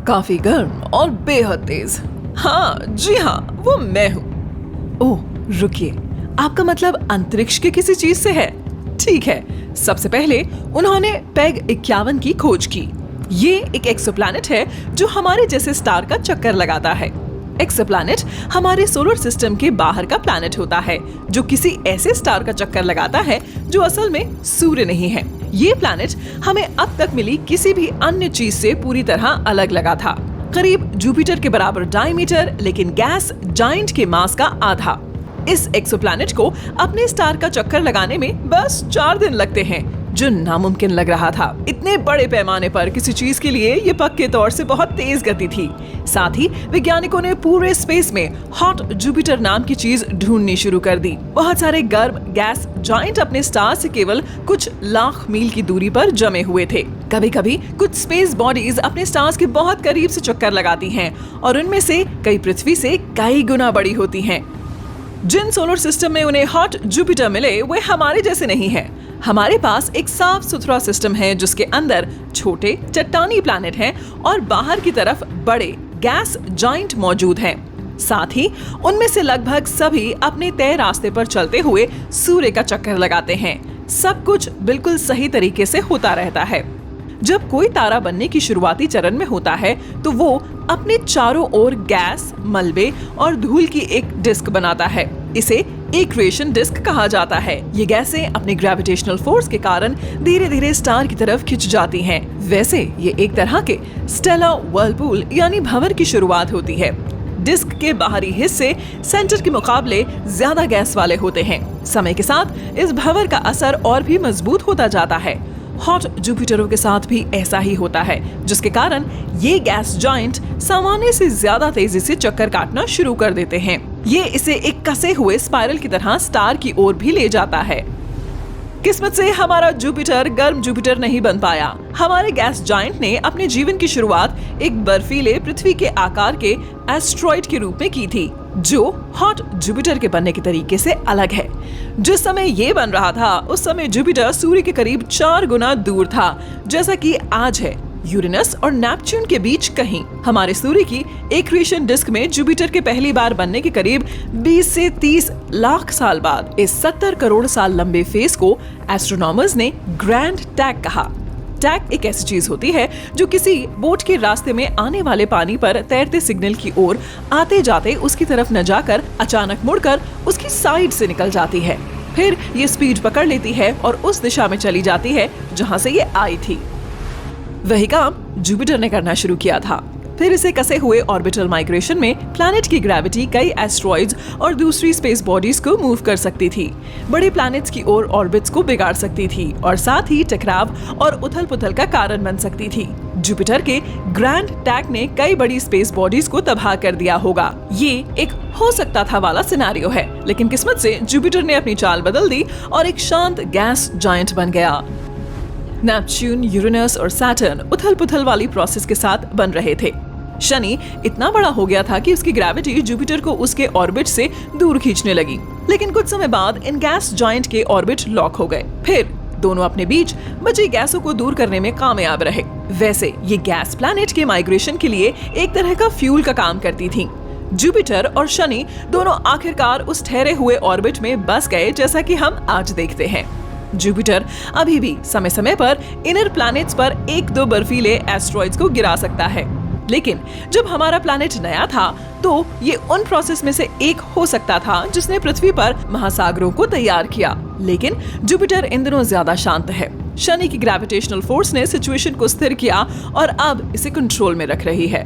काफी गर्म और बेहद तेज। हाँ जी हाँ, वो मैं हूँ। ओह रुकिए, आपका मतलब अंतरिक्ष के किसी चीज से है? ठीक है, सबसे पहले उन्होंने पेग 51 की खोज की। ये एक एक्सोप्लैनेट है जो हमारे जैसे स्टार का चक्कर लगाता है। एक्सोप्लैनेट हमारे सोलर सिस्टम के बाहर का प्लैनेट होता है जो किसी ऐसे स्टार का चक्कर लगाता है जो असल में सूर्य नहीं है। ये प्लैनेट हमें अब तक मिली किसी भी अन्य चीज से पूरी तरह अलग लगा था। करीब जुपिटर के बराबर डायमीटर, लेकिन गैस जायंट के मास का आधा। इस एक्सोप्लैनेट को अपने स्टार का चक्कर लगाने में बस 4 दिन लगते हैं, जो नामुमकिन लग रहा था। इतने बड़े पैमाने पर किसी चीज के लिए ये पक्के तौर से बहुत तेज गति थी। साथ ही वैज्ञानिकों ने पूरे स्पेस में हॉट जुपिटर नाम की चीज ढूंढनी शुरू कर दी। बहुत सारे गर्म गैस जायंट अपने स्टार से केवल कुछ लाख मील की दूरी पर जमे हुए थे। कभी कभी कुछ स्पेस बॉडीज अपने स्टार्स के बहुत करीब से चक्कर लगाती हैं और उनमें से कई पृथ्वी से कई गुना बड़ी होती हैं। जिन सोलर सिस्टम में उन्हें हॉट जुपिटर मिले वे हमारे जैसे नहीं है। हमारे पास एक साफ सुथरा सिस्टम है जिसके अंदर छोटे चट्टानी प्लैनेट हैं और बाहर की तरफ बड़े गैस जायंट मौजूद हैं। साथ ही उनमें से लगभग सभी अपने तय रास्ते पर चलते हुए सूर्य का चक्कर लगाते हैं। सब कुछ बिल्कुल सही तरीके से होता रहता है। जब कोई तारा बनने की शुरुआती चरण में होता है तो वो अपने चारों ओर गैस, मलबे और धूल की एक डिस्क बनाता है। इसे एक्वेशन डिस्क कहा जाता है। ये गैसें अपने ग्रेविटेशनल फोर्स के कारण धीरे धीरे स्टार की तरफ खिंच जाती हैं। वैसे ये एक तरह के स्टेलर व्हर्लपूल यानी भंवर की शुरुआत होती है। डिस्क के बाहरी हिस्से सेंटर के मुकाबले ज्यादा गैस वाले होते हैं। समय के साथ इस भंवर का असर और भी मजबूत होता जाता है। हॉट जुपिटरों के साथ भी ऐसा ही होता है, जिसके कारण ये गैस जायंट सामान्य से ज्यादा तेजी से चक्कर काटना शुरू कर देते हैं। ये इसे एक कसे हुए स्पाइरल की तरह स्टार की ओर भी ले जाता है। किस्मत से हमारा जुपिटर गर्म जुपिटर नहीं बन पाया। हमारे गैस जायंट ने अपने जीवन की शुरुआत एक बर्फीले पृथ्वी के आकार के एस्ट्रॉइड के रूप में की थी, जो हॉट जुपिटर के बनने के तरीके से अलग है। जिस समय ये बन रहा था उस समय जुपिटर सूर्य के करीब 4 गुना दूर था, जैसा कि आज है यूरेनस और नेपच्यून के बीच कहीं। हमारे सूर्य की एक्वेशन डिस्क में जुपिटर के पहली बार बनने के करीब 20 से 30 लाख साल बाद इस 70 करोड़ साल लंबे फेज को एस्ट्रोनॉमर्स ने ग्रैंड टैग कहा। टैग एक ऐसी चीज होती है जो किसी बोट के रास्ते में आने वाले पानी पर तैरते सिग्नल की ओर आते जाते उसकी तरफ न जाकर अचानक मुड़कर उसकी साइड से निकल जाती है। फिर ये स्पीड पकड़ लेती है और उस दिशा में चली जाती है जहां से ये आई थी। वही काम जुपिटर ने करना शुरू किया था। फिर इसे कसे हुए ऑर्बिटल माइग्रेशन में प्लैनेट की ग्रेविटी कई एस्ट्रॉइड्स और दूसरी स्पेस बॉडीज को मूव कर सकती थी, बड़े प्लैनेट्स की ओर ऑर्बिट्स को बिगाड़ सकती थी और साथ ही टकराव और उथल-पुथल का कारण बन सकती थी। जुपिटर के ग्रैंड टैग ने कई बड़ी स्पेस बॉडीज को तबाह कर दिया होगा। ये एक हो सकता था वाला सिनेरियो है, लेकिन किस्मत से जुपिटर ने अपनी चाल बदल दी और एक शांत गैस जायंट बन गया। नेपच्यून, यूरेनस और सैटर्न उथल-पुथल वाली प्रोसेस के साथ बन रहे थे। शनि इतना बड़ा हो गया था कि उसकी ग्रेविटी जुपिटर को उसके ऑर्बिट से दूर खींचने लगी, लेकिन कुछ समय बाद इन गैस जायंट के ऑर्बिट लॉक हो गए। फिर दोनों अपने बीच बची गैसों को दूर करने में कामयाब रहे। वैसे ये गैस प्लैनेट के माइग्रेशन के लिए एक तरह का फ्यूल का काम करती थी। जुपिटर और शनि दोनों आखिरकार उस ठहरे हुए ऑर्बिट में बस गए, जैसा कि हम आज देखते हैं। जुपिटर अभी भी समय समय पर इनर प्लैनेट्स पर 1-2 बर्फीले एस्ट्रॉइड्स को गिरा सकता है, लेकिन जब हमारा प्लैनेट नया था तो ये उन प्रोसेस में से एक हो सकता था जिसने पृथ्वी पर महासागरों को तैयार किया। लेकिन जुपिटर इन दिनों ज्यादा शांत है। शनि की ग्रेविटेशनल फोर्स ने सिचुएशन को स्थिर किया और अब इसे कंट्रोल में रख रही है।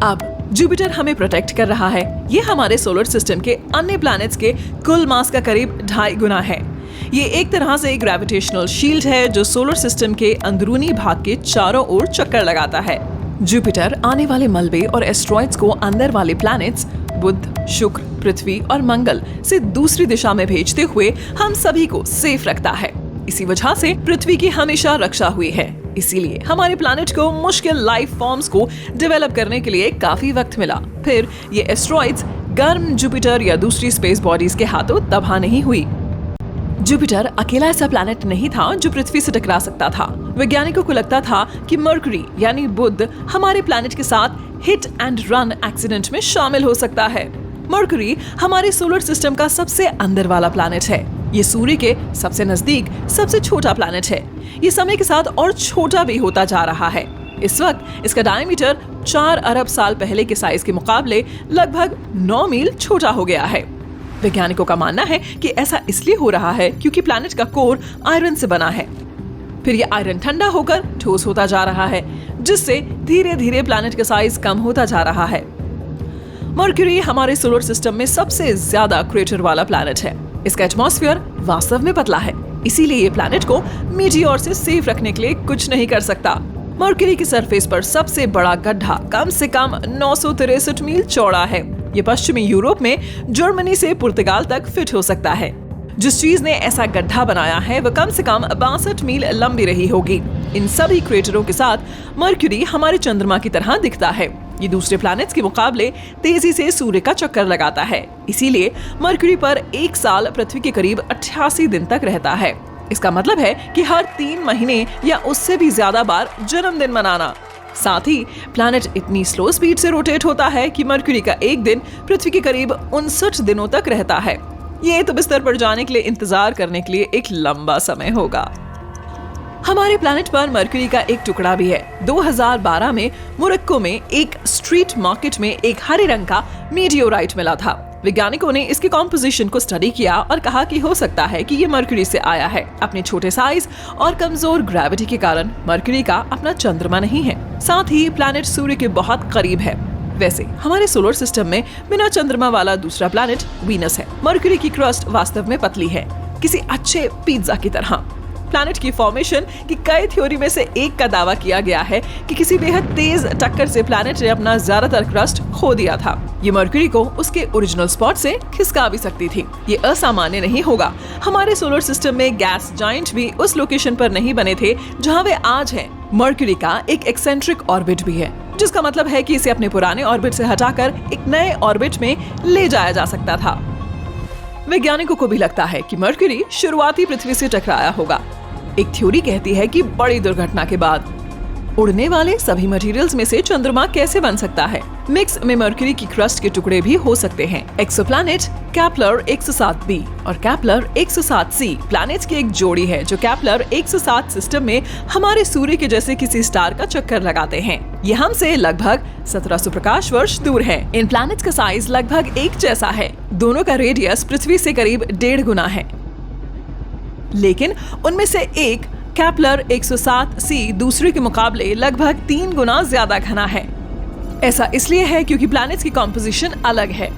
अब जुपिटर हमें प्रोटेक्ट कर रहा है। ये हमारे सोलर सिस्टम के अन्य प्लैनेट्स के कुल मास का करीब 2.5 गुना है। ये एक तरह से ग्रेविटेशनल शील्ड है जो सोलर सिस्टम के अंदरूनी भाग के चारों ओर चक्कर लगाता है। जुपिटर आने वाले मलबे और एस्ट्रॉइड्स को अंदर वाले प्लैनेट्स बुध, शुक्र, पृथ्वी और मंगल से दूसरी दिशा में भेजते हुए हम सभी को सेफ रखता है। इसी वजह से पृथ्वी की हमेशा रक्षा हुई है। इसीलिए हमारे प्लैनेट को मुश्किल लाइफ फॉर्म्स को डेवलप करने के लिए काफी वक्त मिला। फिर ये एस्ट्रॉइड्स गर्म जुपिटर या दूसरी स्पेस बॉडीज के हाथों तबाह नहीं हुई। जुपिटर अकेला ऐसा प्लैनेट नहीं था जो पृथ्वी से टकरा सकता था। वैज्ञानिकों को लगता था कि मरकरी यानी बुध हमारे प्लैनेट के साथ हिट एंड रन एक्सीडेंट में शामिल हो सकता है। मरकरी हमारे सोलर सिस्टम का सबसे अंदर वाला प्लैनेट है। ये सूर्य के सबसे नजदीक सबसे छोटा प्लैनेट है। ये समय के साथ और छोटा भी होता जा रहा है। इस वक्त इसका डायमीटर 4 अरब साल पहले के साइज के मुकाबले लगभग 9 मील छोटा हो गया है। वैज्ञानिकों का मानना है कि ऐसा इसलिए हो रहा है क्योंकि प्लैनेट का कोर आयरन से बना है। फिर ये आयरन ठंडा होकर ठोस होता जा रहा है, जिससे धीरे धीरे प्लैनेट का साइज कम होता जा रहा है। मरकरी हमारे सोलर सिस्टम में सबसे ज्यादा क्रेटर वाला प्लैनेट है। इसका एटमॉस्फेयर वास्तव में पतला है, इसीलिए ये प्लैनेट को मीटियोर से सेफ रखने के लिए कुछ नहीं कर सकता। मरकरी की सरफेस पर सबसे बड़ा गड्ढा कम से कम 963 मील चौड़ा है। ये पश्चिमी यूरोप में जर्मनी से पुर्तगाल तक फिट हो सकता है। जिस चीज ने ऐसा गड्ढा बनाया है वह कम से कम 62 मील लंबी रही होगी। इन सभी क्रेटरों के साथ मरकरी हमारे चंद्रमा की तरह दिखता है। ये दूसरे प्लैनेट्स के मुकाबले तेजी से सूर्य का चक्कर लगाता है, इसीलिए मरकरी पर एक साल पृथ्वी के करीब 88 दिन तक रहता है। इसका मतलब है कि हर 3 महीने या उससे भी ज्यादा बार जन्मदिन मनाना। साथ ही प्लैनेट इतनी स्लो स्पीड से रोटेट होता है कि मरकरी का एक दिन पृथ्वी के करीब 59 दिनों तक रहता है। ये तो बिस्तर पर जाने के लिए इंतजार करने के लिए एक लंबा समय होगा। हमारे प्लैनेट पर मरकरी का एक टुकड़ा भी है। 2012 में मोरक्को में एक स्ट्रीट मार्केट में एक हरे रंग का मीटियोराइट मिला था। वैज्ञानिकों ने इसके कॉम्पोजिशन को स्टडी किया और कहा कि हो सकता है कि ये मरकरी से आया है। अपने छोटे साइज और कमजोर ग्रेविटी के कारण मरकरी का अपना चंद्रमा नहीं है। साथ ही प्लैनेट सूर्य के बहुत करीब है। वैसे हमारे सोलर सिस्टम में बिना चंद्रमा वाला दूसरा प्लैनेट वीनस है। मरकरी की क्रस्ट वास्तव में पतली है, किसी अच्छे पिज्जा की तरह। प्लैनेट की फॉर्मेशन की कई थ्योरी में से एक का दावा किया गया है कि किसी बेहद तेज टक्कर से प्लैनेट ने अपना ज्यादातर क्रस्ट खो दिया था। ये मरकरी को उसके ओरिजिनल स्पॉट से खिसका भी सकती थी। ये असामान्य नहीं होगा। हमारे सोलर सिस्टम में गैस जाइंट भी उस लोकेशन पर नहीं बने थे जहां वे आज हैं। मरकरी का एक एक्सेंट्रिक ऑर्बिट भी है, जिसका मतलब है कि इसे अपने पुराने ऑर्बिट से हटाकर एक नए ऑर्बिट में ले जाया जा सकता था। वैज्ञानिकों को भी लगता है कि मरकरी शुरुआती पृथ्वी से टकराया होगा। एक थ्योरी कहती है कि बड़ी दुर्घटना के बाद उड़ने वाले सभी मटेरियल्स में से चंद्रमा कैसे बन सकता है। मिक्स में मरकरी की क्रस्ट के टुकड़े भी हो सकते हैं। एक्सोप्लैनेट केपलर 107b और केपलर 107c प्लैनेट्स की एक जोड़ी है जो केपलर 107 सिस्टम में हमारे सूर्य के जैसे किसी स्टार का चक्कर लगाते हैं। ये हमसे लगभग 1700 प्रकाश वर्ष दूर है। इन प्लैनेट्स का साइज लगभग एक जैसा है। दोनों का रेडियस पृथ्वी से करीब 1.5 गुना है, लेकिन उनमें से एक केपलर 107c दूसरे के मुकाबले लगभग 3 गुना ज्यादा घना है। ऐसा इसलिए है क्योंकि प्लैनेट्स की कॉम्पोजिशन अलग है।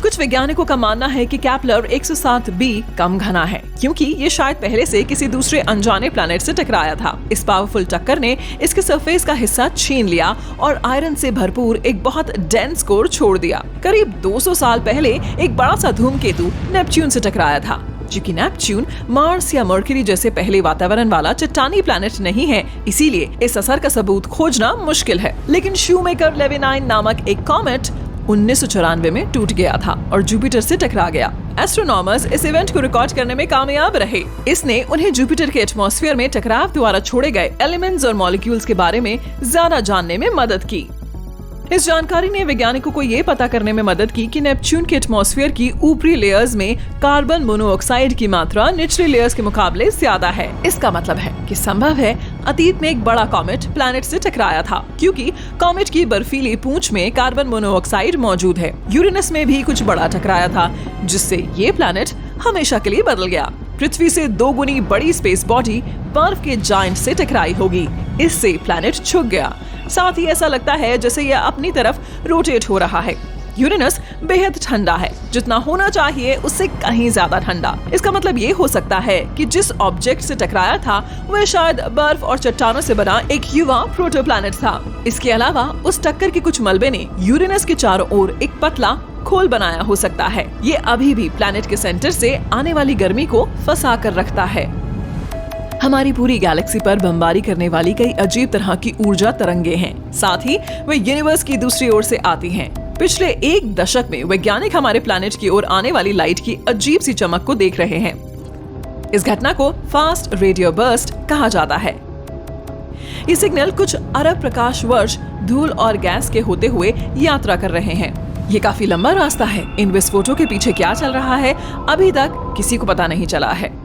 कुछ वैज्ञानिकों का मानना है कि केपलर 107b कम घना है क्योंकि ये शायद पहले से किसी दूसरे अनजाने प्लैनेट से टकराया था। इस पावरफुल टक्कर ने इसके सरफेस का हिस्सा छीन लिया और आयरन से भरपूर एक बहुत डेंस कोर छोड़ दिया। करीब 200 साल पहले एक बड़ा सा धूमकेतु नेपच्यून से टकराया था। चूंकि नेपच्यून मार्स या मरकरी जैसे पहले वातावरण वाला चट्टानी प्लैनेट नहीं है, इसीलिए इस असर का सबूत खोजना मुश्किल है। लेकिन शूमेकर लेविनाइन नामक एक कॉमेट 1994 में टूट गया था और जुपिटर से टकरा गया। एस्ट्रोनॉमर्स इस इवेंट को रिकॉर्ड करने में कामयाब रहे। इसने उन्हें जुपिटर के एटमॉस्फेयर में टकराव द्वारा छोड़े गए एलिमेंट्स और मॉलिक्यूल्स के बारे में ज्यादा जानने में मदद की। इस जानकारी ने वैज्ञानिकों को ये पता करने में मदद की कि नेपच्यून के एटमॉस्फेयर की ऊपरी लेयर्स में कार्बन मोनोऑक्साइड की मात्रा निचली लेयर्स के मुकाबले ज्यादा है। इसका मतलब है कि संभव है अतीत में एक बड़ा कॉमेट प्लैनेट से टकराया था, क्योंकि कॉमेट की बर्फीली पूंछ में कार्बन मोनोऑक्साइड मौजूद है। यूरेनस में भी कुछ बड़ा टकराया था, जिससे ये प्लैनेट हमेशा के लिए बदल गया। पृथ्वी से 2 गुनी बड़ी स्पेस बॉडी बर्फ के जायंट से टकराई होगी। इससे प्लैनेट झुक गया। साथ ही ऐसा लगता है जैसे यह अपनी तरफ रोटेट हो रहा है। यूरेनस बेहद ठंडा है, जितना होना चाहिए उससे कहीं ज्यादा ठंडा। इसका मतलब ये हो सकता है कि जिस ऑब्जेक्ट से टकराया था वह शायद बर्फ और चट्टानों से बना एक युवा प्रोटोप्लैनेट था। इसके अलावा उस टक्कर के कुछ मलबे ने यूरेनस के चारों ओर एक पतला खोल बनाया हो सकता है। ये अभी भी प्लैनेट के सेंटर से आने वाली गर्मी को फंसा कर रखता है। हमारी पूरी गैलेक्सी पर बमबारी करने वाली कई अजीब तरह की ऊर्जा तरंगे हैं। साथ ही वे यूनिवर्स की दूसरी ओर से आती हैं। पिछले 1 दशक में वैज्ञानिक हमारे प्लैनेट की ओर आने वाली लाइट की अजीब सी चमक को देख रहे हैं। इस घटना को फास्ट रेडियो बर्स्ट कहा जाता है। ये सिग्नल कुछ अरब प्रकाश वर्ष धूल और गैस के होते हुए यात्रा कर रहे हैं। ये काफी लंबा रास्ता है। इन विस्फोटों के पीछे क्या चल रहा है अभी तक किसी को पता नहीं चला है।